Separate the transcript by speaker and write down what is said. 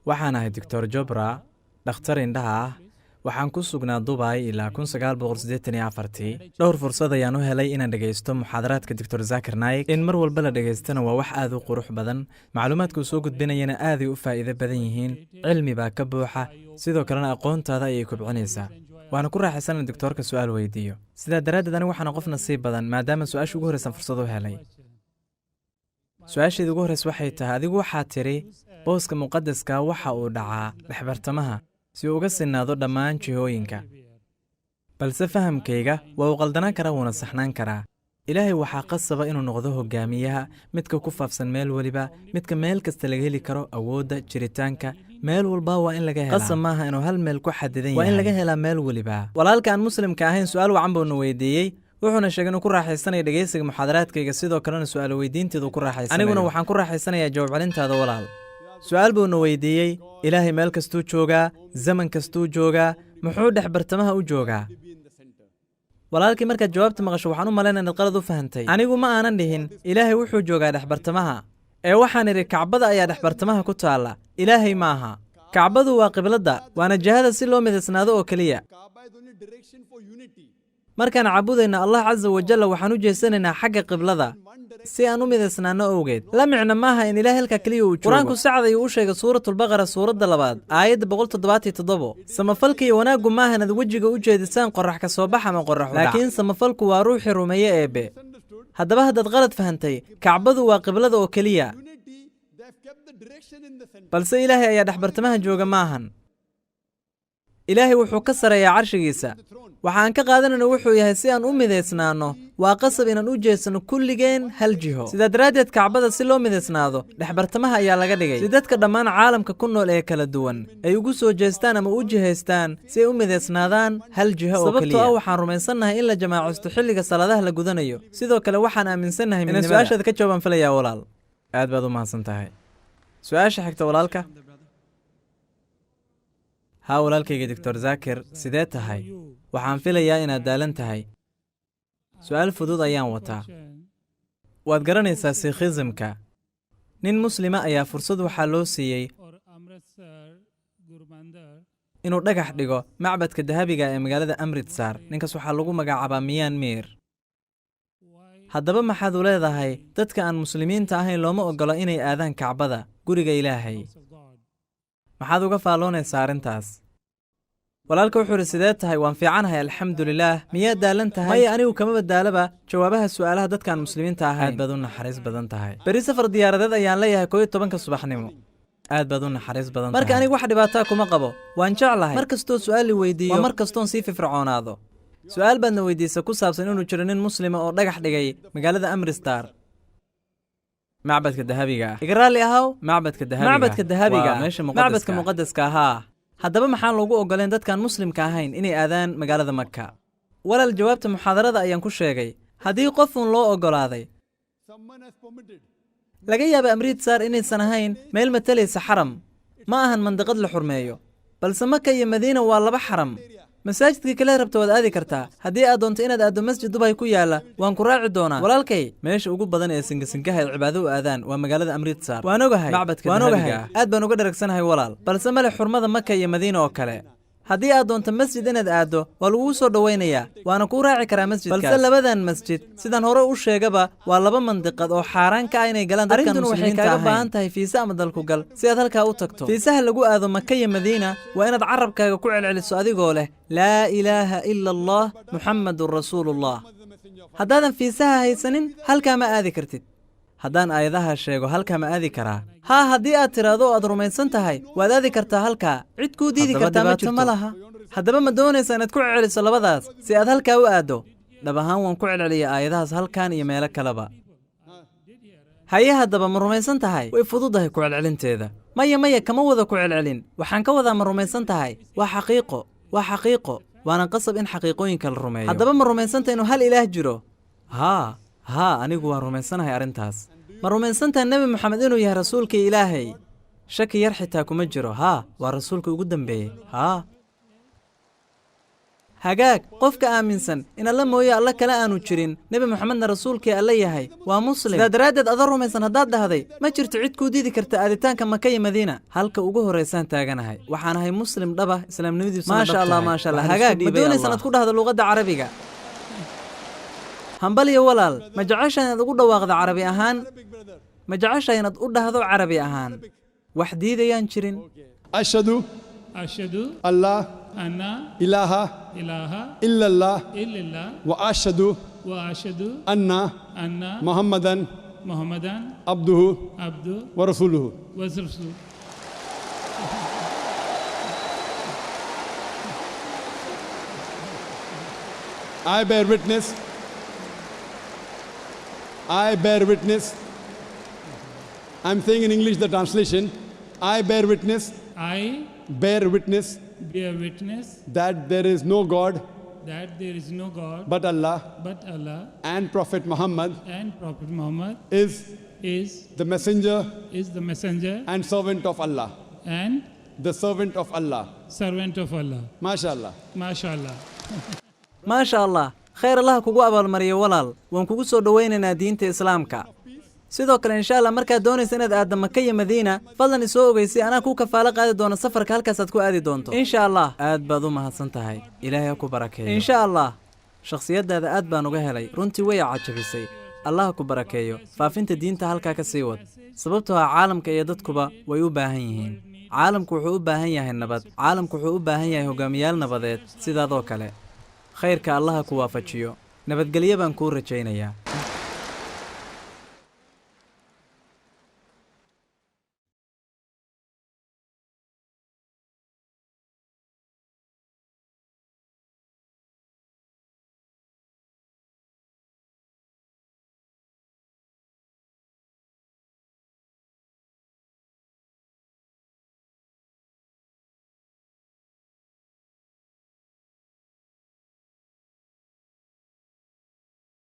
Speaker 1: waxaan ahay doctor Jobra, dhakhtar indhaha ah. Waxaan ku sugnaa Dubai ilaa 1984. Dhowr fursad ayaan u helay inaan dhageysto muxaadaraadka Dr. Zakir Naik. In mar walba la dhageystana waa wax aad u qurux badan. Macluumaadka uu soo gudbinayana aad ay u faa'iido badan yihiin. Cilmi baa ka buuxa, sidoo kalena aqoontaada ayay kobcinaysaa. Waxaan ku raaxaysan in doctorka su'aal weydiiyo. Sidaa daraaddeed anigu waxaan qof nasiib badan maadaama su'aasha ugu horeysan fursad u helay. Su'aasheedu ugu horeysa waxay tahay adigu waxaad tiri booska muqaddaska waxa uu dhacaa dhexbartamaha si uu uga sinaado dhammaan jihooyinka. Balse fahamkayga waa uu qaldanaan karaa wuuna saxnaan karaa. Ilaahay waxaa qasaba inuu noqdo hogaamiyaha, midka ku faafsan meel waliba, midka meel kasta laga heli karo awoodda jiritaanka. Meel walba waa in laga helaa. Qasab maaha inuu hal meel ku xadidan yahay. Waa in laga helaa meel waliba. Walaalka aan muslimka ahayn su'aal wacan buu na weydiiyey. wuxuuna sheegay inuu ku raaxaysanayo dhageysiga muxaadaraadkayga sidoo kalena su'aal weydiinteedu ku raaxaysanayo. Aniguna waxaan ku raaxaysanayaa jawaab celintaada walaal. Su'aal buu na weydiiyey, Ilaahay meel kastuu joogaa, zaman kastuu joogaa, muxuu dhex bartamaha u joogaa? Walaalkii markaad jawaabta maqasho waxaan u malaynaa inaad qalad u fahantay. Anigu ma aanan dhihin Ilaahay wuxuu joogaa dhex bartamaha. Waxaan idhi Kacbada ayaa dhex bartamaha ku taala. Ilaahay maaha. Kacbadu waa qibladda, waana jihada si loo midaysnaado oo kaliya. markaan caabudayna Allah Azza wa Jalla waxaan u jeesanaynaa xagga qiblada si aan u midaysnaano awgeed. La micno maaha in Ilaahay halka kaliya uu joogo. Quraanku sacad ayuu u sheegay suuratul Baqara suuradda 2 aayadda 177. Samafalka iyo wanaaggu maaha inaad wejiga u jeedisaan qorrax ka soo bax ama qorrax u dhac. Laakiin samafalku waa ruuxii rumeeye Eebe. Haddaba haddaad qalad fahantay, Kacbadu waa qiblada oo kaliya. balse Ilaahay ayaa dhex bartamaha jooga maahan. Ilaahay wuxuu ka sareeyaa carshigiisa. waxaan ka qaadanayna wuxuu yahay si aan u midaysnaano waa qasab inaan u jeesano kulligeen hal jiho. Sida daraaddeed Kacbada si loo midaysnaado dhex bartamaha ayaa laga dhigay si dadka dhammaan caalamka ku nool ee kala duwan ay ugu soo jeestaan ama u jihaystaan si ay u midaysnaadaan hal jiho oo kaliya. sababtoo ah waxaan rumaysanahay in la jamaacisto xilliga salaadaha la gudanayo. sidoo kale waxaan aaminsanahay in su'aashaada ka jawaabaan filayaa walaal. aad baad u mahadsan tahay. su'aasha xigta walaalka. ها walaalkayga Dr. Zakir sidee tahay? waxaan filayaa inaad daalan tahay. su'aal fudud ayaan wataa. waad garanaysaa Sikhismka. nin muslima ayaa fursad waxaa loo siiyey inuu dhagax dhigo macbadka dahabiga ee magaalada Amritsar. ninkaas waxaa lagu magacaabaa Mian Mir. haddaba maxaad u leedahay dadka aan muslimiinta ahayn looma ogola inay aadaan Kacbada, guriga Ilaahay? maxaad uga faaloonaysaa arrintaas? walaalka wuxuu yidhi sidee tahay? waan fiicanahay alxamdulilaah. miyaad daalan tahay? maya anigu kama badaalaba jawaabaha su'aalaha dadkaan muslimiinta ahayn. aad baad u naxariis badan tahay. beri safar diyaaradeed ayaan leeyahay 11 subaxnimo. aad baad u naxariis badan tahay. marka anigu wax dhibaataa kuma qabo. waan jeclahay mar kastoo su'aal i weydiiyo mar kastoon sii firfircoonaado. su'aal baadna weydiisa ku saabsan inuu jiro nin muslima oo dhagax dhigay magaalada Amritsar macbadka dahabiga ah. iga raalli ahow. macbadka dahabiga macbadka muqaddaska ahaa. haddaba maxaan loogu ogoleen dadkaan muslimka ahayn inay aadaan magaalada Makka? walaal jawaabta muxaadarada ayaan ku sheegay. haddii qofuun loo ogolaaday, laga yaaba Amritsar inaysan ahayn meel matalaysa xaram. ma ahan mandiqad la xurmeeyo, balse Makka iyo Madiina waa laba xaram. masaajidkii kale rabta waad aadi kartaa. haddii aad doonto inaad aaddo masjid Dubai ku yaala, waan ku raaci doonaa. walaalkay meesha ugu badan ee singasingaha ay cibaado u aadaan waa magaalada Amritsar. waan ogahay aad baan uga dharagsanahay walaal, balse male xurmada Makka iyo Madiina oo kale. haddii aad doonto masjid inaad aaddo, waa lagugu soo dhowaynayaa, waana kuu raaci karaa masjidkaas. balse labadan masjid sidaan hore u sheegaba waa laba mandiqad oo xaaraan ka ah inay galaan dadkan muslimiinta ahayn. waxay kaaga baahan tahay fiisa ama dalku gal si aad halkaa u tagto. fiisaha lagu aado Makka iyo Madiina waa inaad carabkaaga ku celceliso adigoo leh laa ilaaha ila allah muxammadun rasuulullah. haddaadan fiisaha haysanin halkaa ma aadi kartid. haddaan aayadaha sheego halkaa ma aadi karaa? haa, haddii aad tiraahdo oo aad rumaysan tahay waad aadi kartaa halkaa. cid kuu diidi kartaa ma jirto. ma laha. haddaba ma doonaysaa inaad ku celceliso labadaas si aad halkaa u aaddo? dhab ahaan waan ku celceliya aayadahaas halkan iyo meelo kaleba. haye haddaba ma rumaysan tahay? way fududahay ku celcelinteeda. maya kama wada ku celcelin. waxaan ka wadaa ma rumaysan tahay? waa xaqiiqo waana qasab in xaqiiqooyinka la rumeeyo. haddaba ma rumaysanta inuu hal ilaah jiro? haa anigu waan rumaysanahay arrintaas. ma rumaysantahay nebi moxamed inuu yahay rasuulkii Ilaahay? shaki yar xitaa kuma jiro. waa rasuulkii ugu dambeeyey. hagaag qofka aaminsan in alla mooye alla kale aanu jirin nebi maxamedna rasuulkii alla yahay waa muslim sidaa daraaddeed adoo rumaysan haddaad dhahday ma jirto cid kuu diidi karta aaditaanka maka iyo madiina halka ugu horraysaan taaganahay waxaan ahay muslim dhaba islaamnimadiisu maasha allah hagaag ma doonaysan ad ku dhahdo luuqadda carabiga hambaliyo walaal ma jeceshahay inaad ugu dhawaaqdo carabi ahaan ma jeceshahay inaad u dhahdo carabi ahaan wax diidayaan jirin
Speaker 2: ashhadu allah ilaha illallah wa ashhadu anna muhammadan abduhu wa rasuluhu I bear witness I'm saying in English the translation I bear witness that there is no God but Allah and Prophet Muhammad is the messenger and servant of Allah the servant of Allah MashaAllah maasha allah khayr allah kugu abaalmariyo walaal waan kugu soo dhawaynaynaa diinta islaamka sidoo kale insha allah markaad doonaysa inaad aaddo maka iyo madiina fadlan isoo ogeysi anaa ku kafaalo qaadi doono safarka halkaasaad ku aadi doonto insha allah aad baad u mahadsan tahay ilaahay ha ku barakeeyo insha allah shakhsiyaddaada aad baan uga helay runtii way cajabisay allah ku barakeeyo faafinta diinta halkaa ka sii wad sababtoo ah caalamka iyo dadkuba way u baahan yihiin caalamku wuxuu u baahan yahay nabad caalamku wuxuu u baahan yahay hogaamiyaal nabadeed sidaadoo kale khayrka allaha ku waafajiyo nabadgelyo baan kuu rajaynayaa